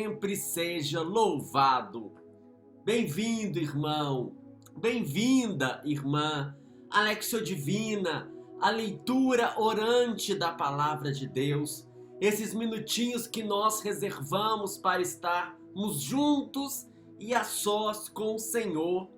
sempre seja louvado. Bem-vindo, irmão. Bem-vinda, irmã. A Lexio Divina, a leitura orante da Palavra de Deus. Esses minutinhos que nós reservamos para estarmos juntos e a sós com o Senhor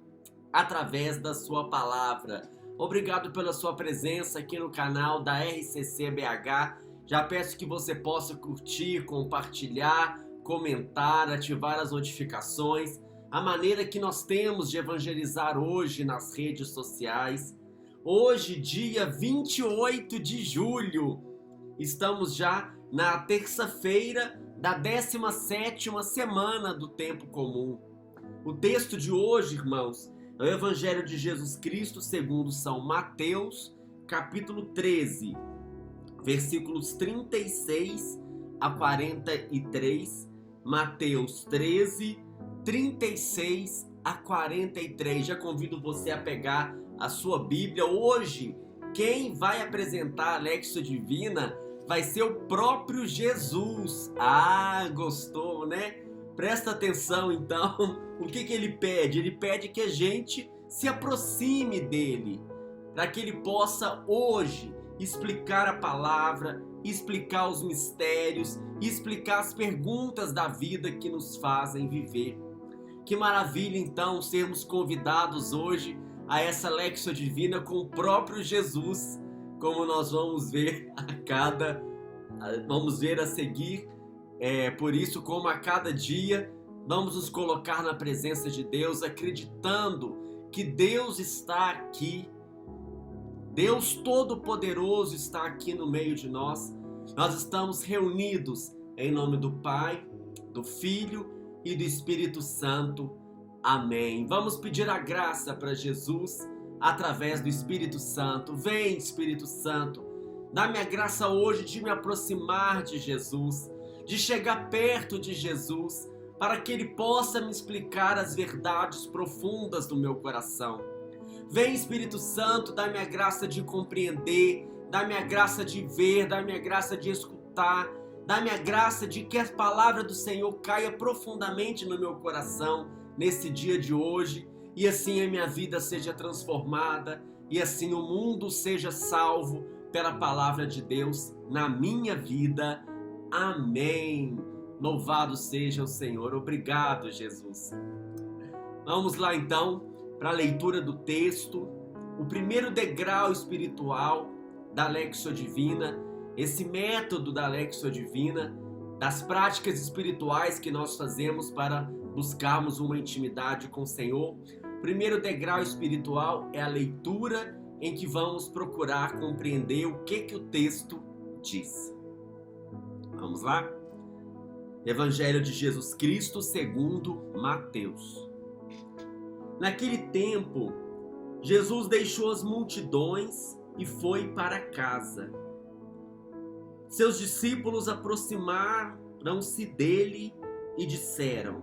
através da sua palavra. Obrigado pela sua presença aqui no canal da RCC BH. Já peço que você possa curtir, compartilhar, comentar, ativar as notificações. A maneira que nós temos de evangelizar hoje nas redes sociais. Hoje, dia 28 de julho, estamos já na terça-feira da 17ª semana do Tempo Comum. O texto de hoje, irmãos, é o Evangelho de Jesus Cristo segundo São Mateus, capítulo 13, versículos 36 a 43, Mateus 13, 36 a 43. Já convido você a pegar a sua Bíblia. Hoje, quem vai apresentar a Lexio Divina vai ser o próprio Jesus. Ah, gostou, né? Presta atenção, então. O que ele pede? Ele pede que a gente se aproxime dele, para que ele possa hoje explicar a palavra, explicar os mistérios, explicar as perguntas da vida que nos fazem viver. Que maravilha, então, sermos convidados hoje a essa Lexio Divina com o próprio Jesus, como nós vamos ver a seguir. Por isso, como a cada dia, vamos nos colocar na presença de Deus, acreditando que Deus está aqui. Deus Todo-Poderoso está aqui no meio de nós. Nós estamos reunidos em nome do Pai, do Filho e do Espírito Santo. Amém. Vamos pedir a graça para Jesus através do Espírito Santo. Vem, Espírito Santo, dá-me a graça hoje de me aproximar de Jesus, de chegar perto de Jesus, para que Ele possa me explicar as verdades profundas do meu coração. Vem, Espírito Santo, dá-me a graça de compreender, dá-me a graça de ver, dá-me a graça de escutar, dá-me a graça de que a palavra do Senhor caia profundamente no meu coração nesse dia de hoje, e assim a minha vida seja transformada, e assim o mundo seja salvo pela palavra de Deus na minha vida. Amém. Louvado seja o Senhor. Obrigado, Jesus. Vamos lá então para a leitura do texto, o primeiro degrau espiritual da Lexio Divina, esse método da Lexio Divina, das práticas espirituais que nós fazemos para buscarmos uma intimidade com o Senhor. O primeiro degrau espiritual é a leitura, em que vamos procurar compreender o que o texto diz. Vamos lá? Evangelho de Jesus Cristo segundo Mateus. Naquele tempo, Jesus deixou as multidões e foi para casa. Seus discípulos aproximaram-se dele e disseram: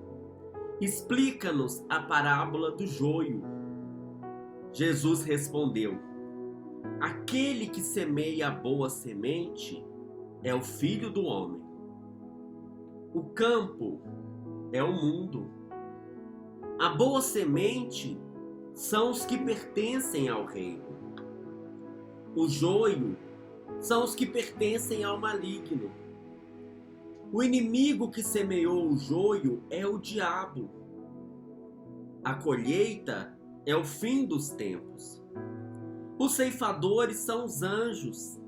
Explica-nos a parábola do joio. Jesus respondeu: Aquele que semeia a boa semente é o Filho do Homem. O campo é o mundo. A boa semente são os que pertencem ao reino. O joio são os que pertencem ao maligno. O inimigo que semeou o joio é o diabo. A colheita é o fim dos tempos. Os ceifadores são os anjos.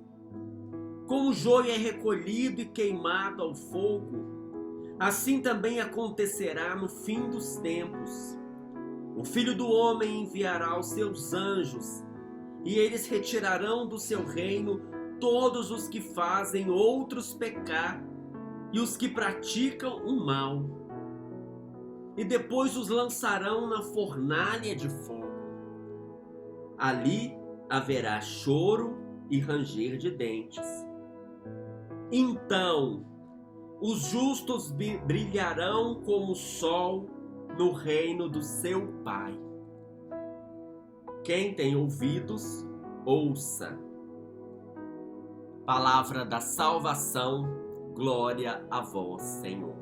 Como o joio é recolhido e queimado ao fogo, assim também acontecerá no fim dos tempos. O Filho do Homem enviará os seus anjos, e eles retirarão do seu reino todos os que fazem outros pecar e os que praticam o mal. E depois os lançarão na fornalha de fogo. Ali haverá choro e ranger de dentes. Então os justos brilharão como o sol no reino do seu Pai. Quem tem ouvidos, ouça. Palavra da salvação, glória a vós, Senhor.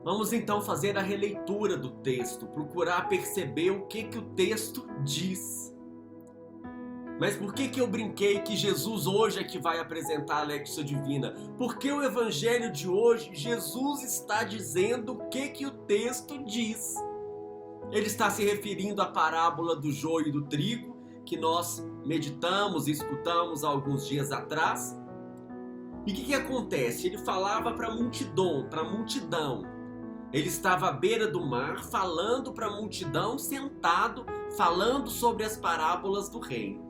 Vamos então fazer a releitura do texto, procurar perceber o que o texto diz. Mas por que eu brinquei que Jesus hoje é que vai apresentar a Lexia Divina? Porque o evangelho de hoje, Jesus está dizendo o que o texto diz. Ele está se referindo à parábola do joio e do trigo, que nós meditamos e escutamos há alguns dias atrás. E o que acontece? Ele falava para a multidão. Ele estava à beira do mar, falando para a multidão, sentado, falando sobre as parábolas do reino.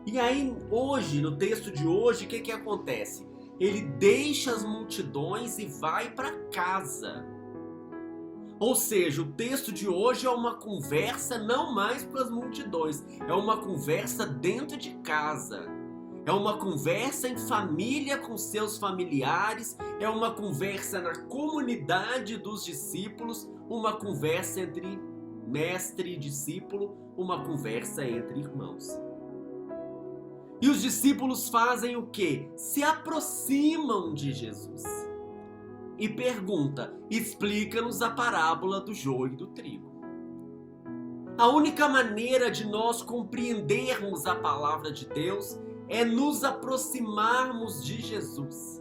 E aí, hoje, no texto de hoje, o que acontece? Ele deixa as multidões e vai para casa. Ou seja, o texto de hoje é uma conversa não mais para as multidões, é uma conversa dentro de casa. É uma conversa em família com seus familiares, é uma conversa na comunidade dos discípulos, uma conversa entre mestre e discípulo, uma conversa entre irmãos. E os discípulos fazem o quê? Se aproximam de Jesus e pergunta: explica-nos a parábola do joio e do trigo. A única maneira de nós compreendermos a palavra de Deus é nos aproximarmos de Jesus.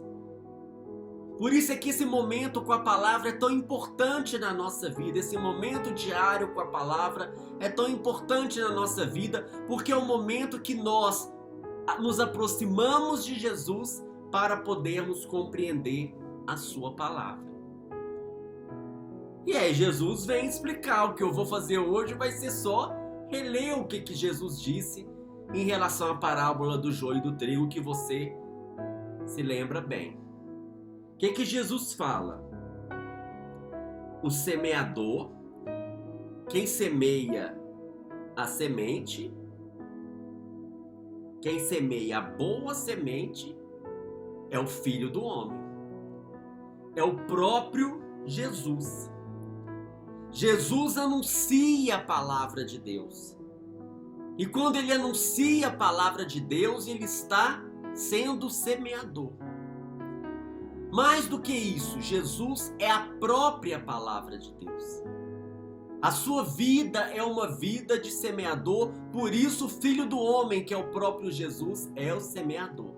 Por isso é que esse momento com a palavra é tão importante na nossa vida, esse momento diário com a palavra é tão importante na nossa vida, porque é o momento que nós nos aproximamos de Jesus para podermos compreender a sua palavra. E aí Jesus vem explicar. O que eu vou fazer hoje vai ser só reler o que Jesus disse em relação à parábola do joio e do trigo, que você se lembra bem. O que Jesus fala? O semeador, quem semeia a semente, quem semeia a boa semente é o Filho do Homem. É o próprio Jesus. Jesus anuncia a palavra de Deus. E quando ele anuncia a palavra de Deus, ele está sendo semeador. Mais do que isso, Jesus é a própria palavra de Deus. A sua vida é uma vida de semeador, por isso o Filho do Homem, que é o próprio Jesus, é o semeador.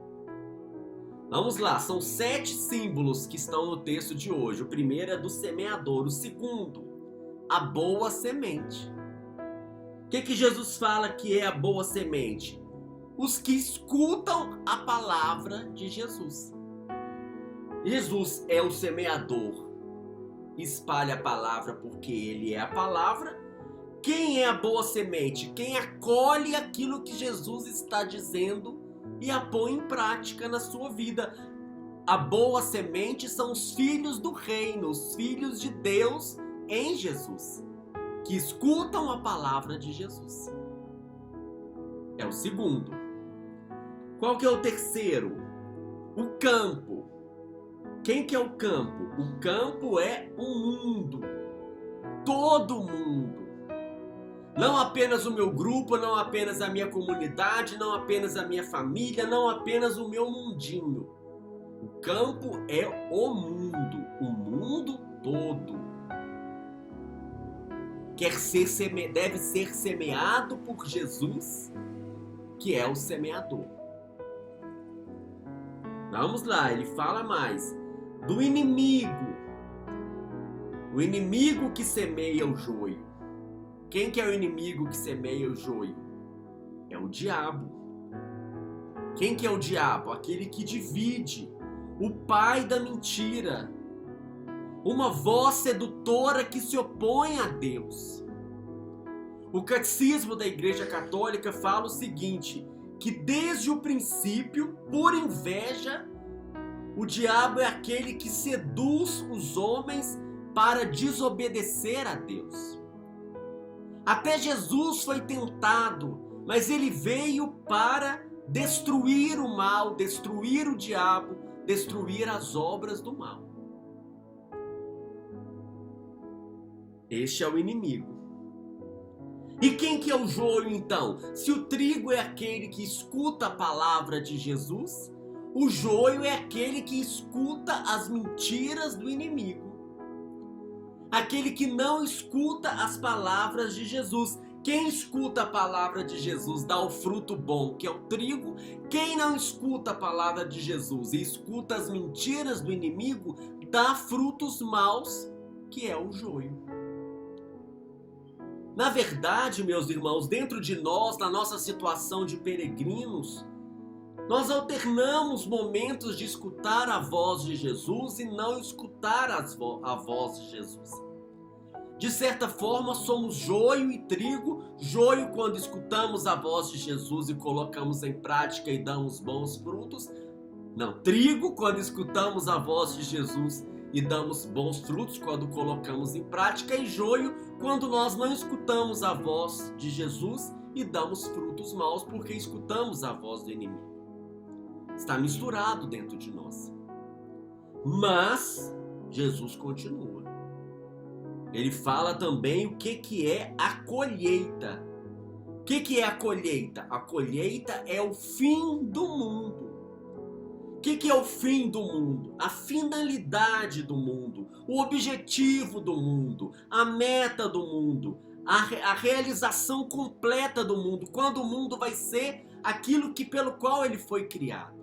Vamos lá, são 7 símbolos que estão no texto de hoje. O primeiro é do semeador, o segundo, a boa semente. O que Jesus fala que é a boa semente? Os que escutam a palavra de Jesus. Jesus é o semeador, espalha a palavra porque ele é a palavra. Quem é a boa semente? Quem acolhe aquilo que Jesus está dizendo e a põe em prática na sua vida. A boa semente são os filhos do reino, os filhos de Deus em Jesus, que escutam a palavra de Jesus. É o segundo. Qual que é o terceiro? O campo. Quem que é o campo? O campo é o mundo. Todo mundo. Não apenas o meu grupo, não apenas a minha comunidade, não apenas a minha família, não apenas o meu mundinho. O campo é o mundo todo. Deve ser semeado por Jesus, que é o semeador. Vamos lá, ele fala mais do inimigo. O inimigo que semeia o joio. Quem que é o inimigo que semeia o joio? É o diabo. Quem que é o diabo? Aquele que divide, o pai da mentira, uma voz sedutora que se opõe a Deus. O catecismo da Igreja Católica fala o seguinte, que desde o princípio, por inveja, o diabo é aquele que seduz os homens para desobedecer a Deus. Até Jesus foi tentado, mas ele veio para destruir o mal, destruir o diabo, destruir as obras do mal. Este é o inimigo. E quem que é o joio então? Se o trigo é aquele que escuta a palavra de Jesus, o joio é aquele que escuta as mentiras do inimigo. aquele que não escuta as palavras de Jesus. Quem escuta a palavra de Jesus dá o fruto bom, que é o trigo. Quem não escuta a palavra de Jesus e escuta as mentiras do inimigo, dá frutos maus, que é o joio. Na verdade, meus irmãos, dentro de nós, na nossa situação de peregrinos, nós alternamos momentos de escutar a voz de Jesus e não escutar a voz de Jesus. De certa forma, somos joio e trigo. Joio quando escutamos a voz de Jesus e colocamos em prática e damos bons frutos. Não, trigo quando escutamos a voz de Jesus e damos bons frutos quando colocamos em prática. E joio quando nós não escutamos a voz de Jesus e damos frutos maus porque escutamos a voz do inimigo. Está misturado dentro de nós. Mas Jesus continua. Ele fala também o que é a colheita. O que é a colheita? A colheita é o fim do mundo. O que é o fim do mundo? A finalidade do mundo, o objetivo do mundo, a meta do mundo, a realização completa do mundo, quando o mundo vai ser aquilo pelo qual ele foi criado.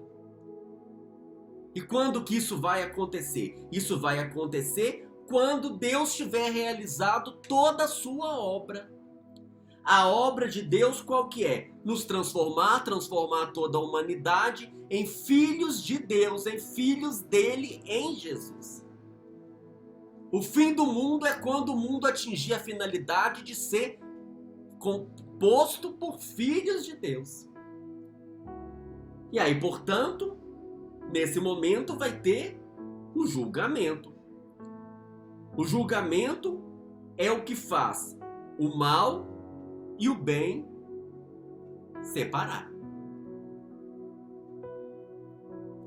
E quando que isso vai acontecer? Isso vai acontecer quando Deus tiver realizado toda a sua obra. A obra de Deus qual que é? Nos transformar toda a humanidade em filhos de Deus, em filhos dele em Jesus. O fim do mundo é quando o mundo atingir a finalidade de ser composto por filhos de Deus. E aí, portanto, nesse momento vai ter o julgamento. O julgamento é o que faz o mal e o bem separar.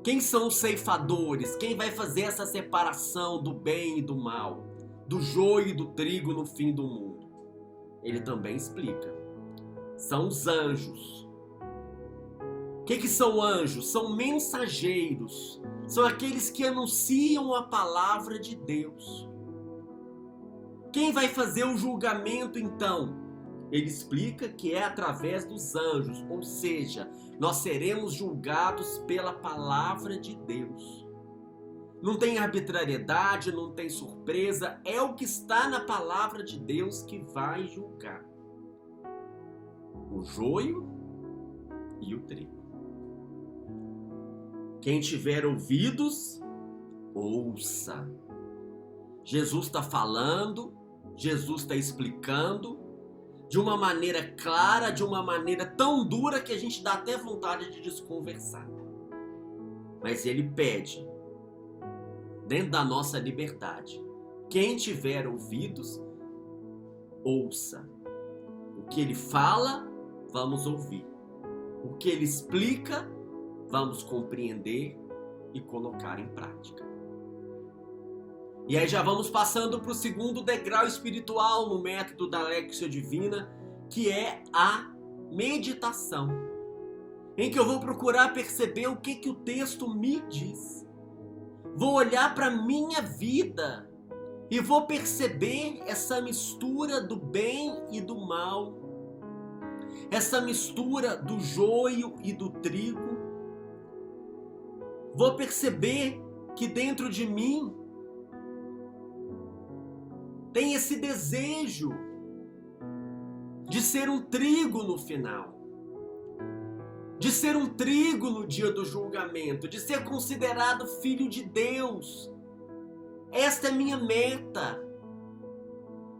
Quem são os ceifadores? Quem vai fazer essa separação do bem e do mal? Do joio e do trigo no fim do mundo? Ele também explica. São os anjos. O que são anjos? São mensageiros. São aqueles que anunciam a palavra de Deus. Quem vai fazer o julgamento então? Ele explica que é através dos anjos, ou seja, nós seremos julgados pela palavra de Deus. Não tem arbitrariedade, não tem surpresa, é o que está na palavra de Deus que vai julgar. O joio e o trigo. Quem tiver ouvidos, ouça. Jesus está falando, Jesus está explicando de uma maneira clara, de uma maneira tão dura que a gente dá até vontade de desconversar. Mas ele pede, dentro da nossa liberdade, quem tiver ouvidos, ouça. O que ele fala, vamos ouvir. O que ele explica, vamos compreender e colocar em prática. E aí já vamos passando para o segundo degrau espiritual no método da Lexia Divina, que é a meditação. Em que eu vou procurar perceber o que o texto me diz. Vou olhar para a minha vida e vou perceber essa mistura do bem e do mal. Essa mistura do joio e do trigo. Vou perceber que dentro de mim tem esse desejo de ser um trigo no final, de ser um trigo no dia do julgamento, de ser considerado filho de Deus. Esta é minha meta,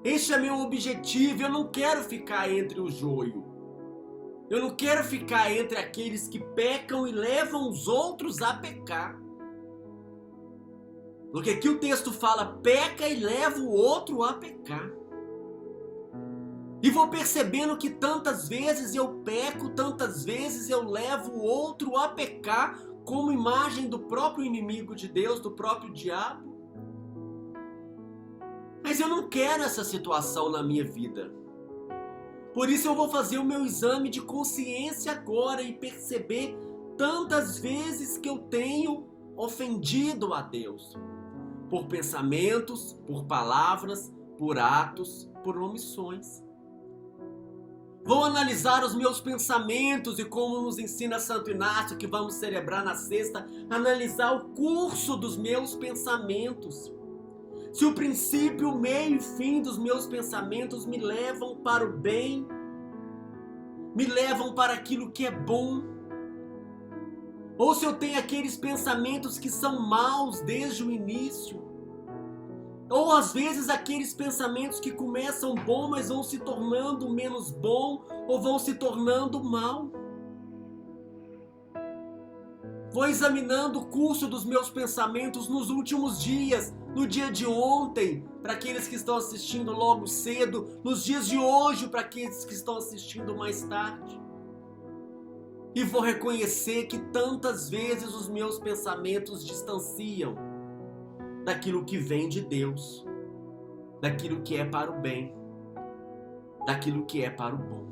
este é meu objetivo. Eu não quero ficar entre o joio, eu não quero ficar entre aqueles que pecam e levam os outros a pecar. Porque aqui o texto fala, peca e leva o outro a pecar. E vou percebendo que tantas vezes eu peco, tantas vezes eu levo o outro a pecar, como imagem do próprio inimigo de Deus, do próprio diabo. Mas eu não quero essa situação na minha vida. Por isso eu vou fazer o meu exame de consciência agora e perceber tantas vezes que eu tenho ofendido a Deus. por pensamentos, por palavras, por atos, por omissões. Vou analisar os meus pensamentos e, como nos ensina Santo Inácio, que vamos celebrar na sexta, analisar o curso dos meus pensamentos. Se o princípio, o meio e fim dos meus pensamentos me levam para o bem, me levam para aquilo que é bom, ou se eu tenho aqueles pensamentos que são maus desde o início, ou às vezes aqueles pensamentos que começam bom, mas vão se tornando menos bom ou vão se tornando mal. Vou examinando o curso dos meus pensamentos nos últimos dias, no dia de ontem, para aqueles que estão assistindo logo cedo, nos dias de hoje, para aqueles que estão assistindo mais tarde. E vou reconhecer que tantas vezes os meus pensamentos distanciam daquilo que vem de Deus, daquilo que é para o bem, daquilo que é para o bom.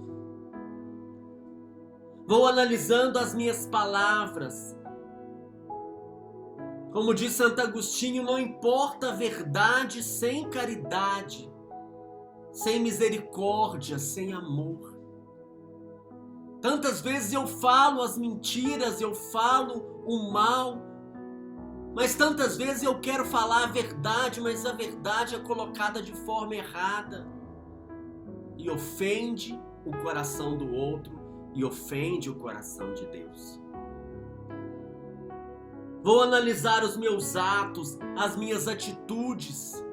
Vou analisando as minhas palavras. Como diz Santo Agostinho, não importa a verdade sem caridade, sem misericórdia, sem amor. Tantas vezes eu falo as mentiras, eu falo o mal, mas tantas vezes eu quero falar a verdade, mas a verdade é colocada de forma errada e ofende o coração do outro e ofende o coração de Deus. Vou analisar os meus atos, as minhas atitudes,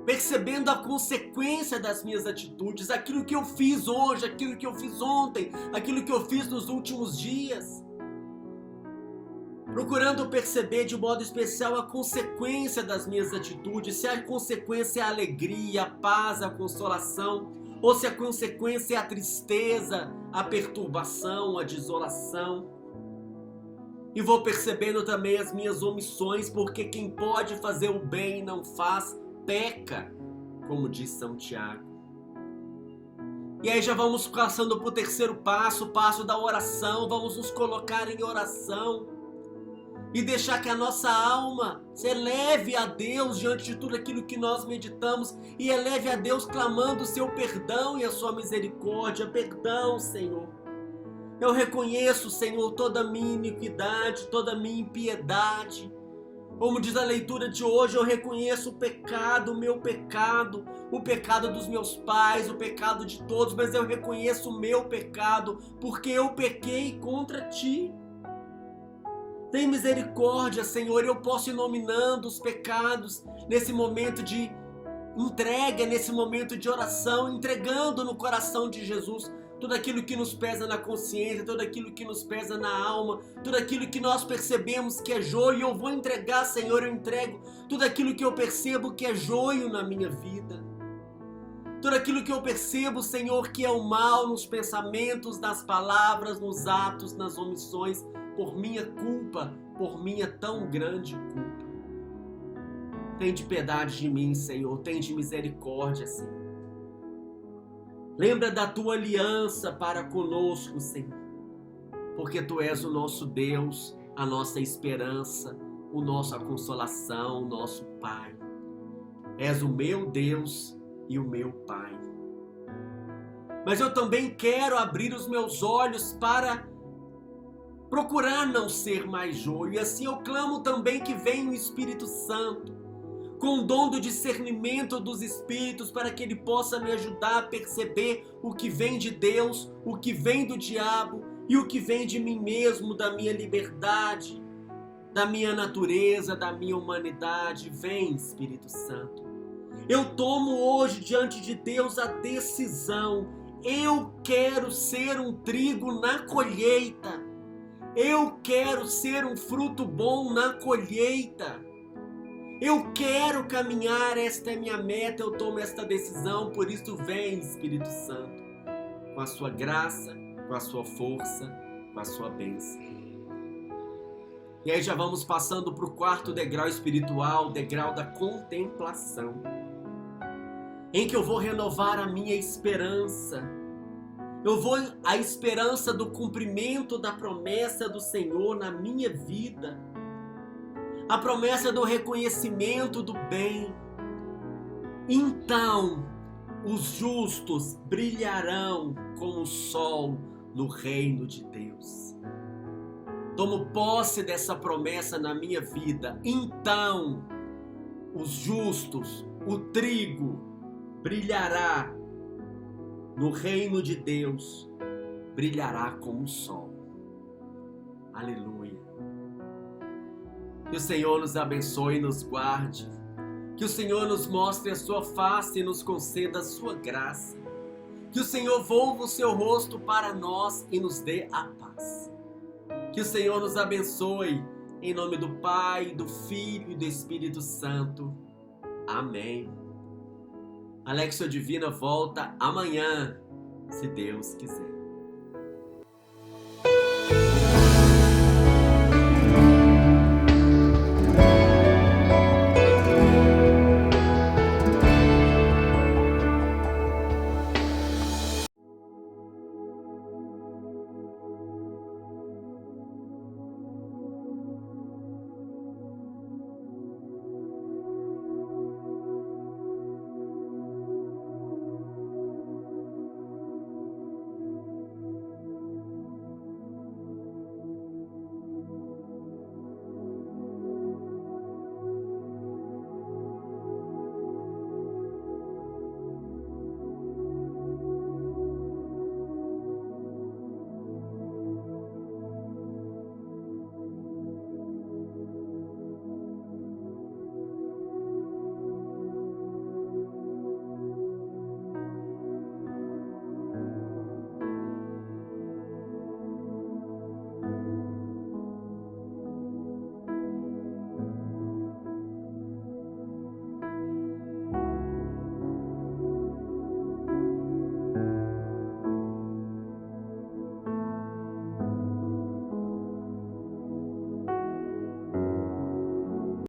percebendo a consequência das minhas atitudes, aquilo que eu fiz hoje, aquilo que eu fiz ontem, aquilo que eu fiz nos últimos dias. Procurando perceber de modo especial a consequência das minhas atitudes, se a consequência é a alegria, a paz, a consolação, ou se a consequência é a tristeza, a perturbação, a desolação. E vou percebendo também as minhas omissões, porque quem pode fazer o bem e não faz, peca, como diz São Tiago. E aí já vamos passando para o terceiro passo, o passo da oração. Vamos nos colocar em oração e deixar que a nossa alma se eleve a Deus diante de tudo aquilo que nós meditamos e eleve a Deus clamando o seu perdão e a sua misericórdia. Perdão, Senhor. Eu reconheço, Senhor, toda a minha iniquidade, toda a minha impiedade. Como diz a leitura de hoje, eu reconheço o pecado, o meu pecado, o pecado dos meus pais, o pecado de todos, mas eu reconheço o meu pecado, porque eu pequei contra Ti. Tem misericórdia, Senhor, eu posso ir nominando os pecados nesse momento de entrega, nesse momento de oração, entregando no coração de Jesus tudo aquilo que nos pesa na consciência, tudo aquilo que nos pesa na alma, tudo aquilo que nós percebemos que é joio. Eu vou entregar, Senhor, eu entrego tudo aquilo que eu percebo que é joio na minha vida. Tudo aquilo que eu percebo, Senhor, que é o mal nos pensamentos, nas palavras, nos atos, nas omissões, por minha culpa, por minha tão grande culpa. Tende piedade de mim, Senhor, tende misericórdia, Senhor. Lembra da Tua aliança para conosco, Senhor, porque Tu és o nosso Deus, a nossa esperança, a nossa consolação, o nosso Pai. És o meu Deus e o meu Pai. Mas eu também quero abrir os meus olhos para procurar não ser mais joio, e assim eu clamo também que venha o Espírito Santo, com o dom do discernimento dos Espíritos, para que Ele possa me ajudar a perceber o que vem de Deus, o que vem do diabo e o que vem de mim mesmo, da minha liberdade, da minha natureza, da minha humanidade. Vem, Espírito Santo. Eu tomo hoje diante de Deus a decisão. Eu quero ser um trigo na colheita. Eu quero ser um fruto bom na colheita. Eu quero caminhar, esta é minha meta, eu tomo esta decisão, por isso vem, Espírito Santo, com a sua graça, com a sua força, com a sua bênção. E aí já vamos passando para o quarto degrau espiritual, o degrau da contemplação, em que eu vou renovar a minha esperança. Eu vou a esperança do cumprimento da promessa do Senhor na minha vida. a promessa do reconhecimento do bem. Então os justos brilharão como o sol no reino de Deus. Tomo posse dessa promessa na minha vida. Então os justos, o trigo, brilhará no reino de Deus, brilhará como o sol. Aleluia. Que o Senhor nos abençoe e nos guarde. Que o Senhor nos mostre a sua face e nos conceda a sua graça. Que o Senhor volva o seu rosto para nós e nos dê a paz. Que o Senhor nos abençoe, em nome do Pai, do Filho e do Espírito Santo. Amém. A Lexio Divina volta amanhã, se Deus quiser.